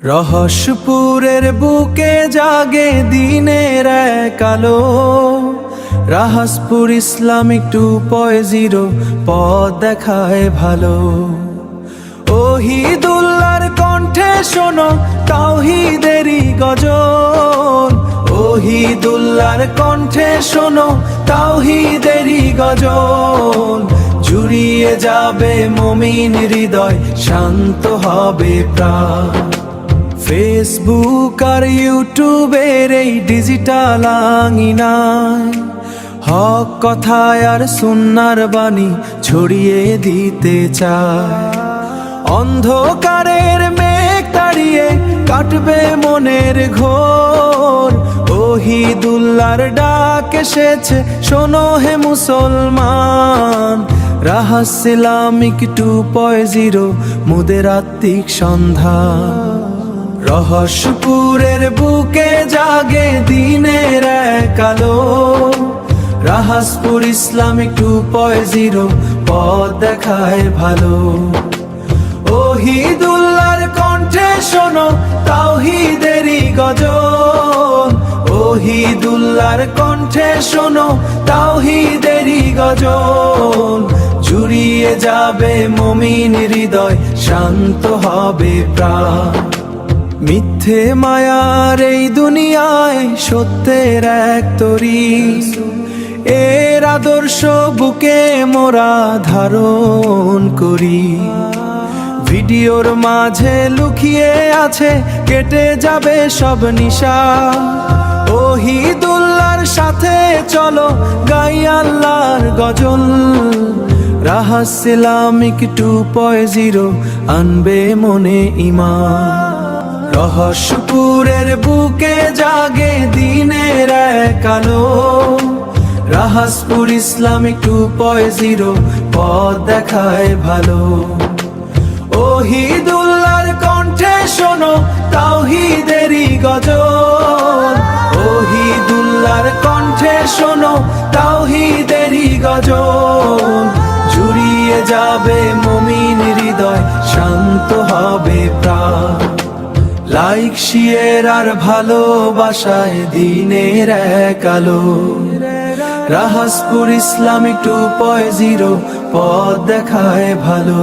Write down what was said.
রহস্যপুরের বুকে জাগে দিনের এক আলো। রাহাসপুর ইসলামিক 2.0 পথ দেখায় ভালো। ওহিদুল্লাহর কণ্ঠে শোনো তাওহীদেরই গজল। ওহিদুল্লাহর কণ্ঠে শোনো তাওহীদেরই গজল। জুড়িয়ে যাবে মুমিন হৃদয়, শান্ত হবে প্রাণ। ফেসবুক আর ইউটিউবের এই ডিজিটাল আঙিনায় হক কথায় আর সুন্নাহর বাণী ছড়িয়ে দিতে চায়। অন্ধকারের মেঘ তাড়িয়ে কাটবে মনের ঘোর। ওহিদুল্লাহর ডাক এসেছে, শোনো হে মুসলমান। রাহাস ইসলামিক 2.0 মোদের আত্মিক সন্ধান। রহস্যপুরের বুকে জাগে দিনের এক আলো। রাহাসপুর ইসলামিক 2.0 পথ দেখায় ভালো। ওহিদুল্লাহর কণ্ঠে শোনো তাওহীদেরই গজল। ওহিদুল্লাহর কণ্ঠে শোনো তাওহীদেরই গজল। জুড়িয়ে যাবে মুমিন হৃদয়, শান্ত হবে প্রাণ। মিথ্যে মায়ার এই দুনিয়ায় সত্যের এক তরি। এর আদর্শ বুকে মোরা ধারণ করি। ভিডিওর মাঝে লুকিয়ে আছে কেটে যাবে সব নিশা। ওহিদুল্লাহর সাথে চলো গাই আল্লাহর গজল। রাহাস ইসলামিক 2.0 আনবে মনে ঈমান। রহস্যপুরের বুকে জাগে দিনের এক আলো। রাহাসপুর ইসলামিক 2.0 পথ দেখায় ভালো। ওহিদুল্লাহর কণ্ঠে শোনো তাওহীদেরই গজল। ওহিদুল্লাহর কণ্ঠে শোনো তাওহীদেরই গজল। জুড়িয়ে যাবে মুমিন হৃদয়, শান্ত হবে প্রাণ। লাইক শেয়ার আর ভালোবাসায় দিনের এক আলো। রাহাসপুর ইসলামিক 2.0 পথ দেখায় ভালো।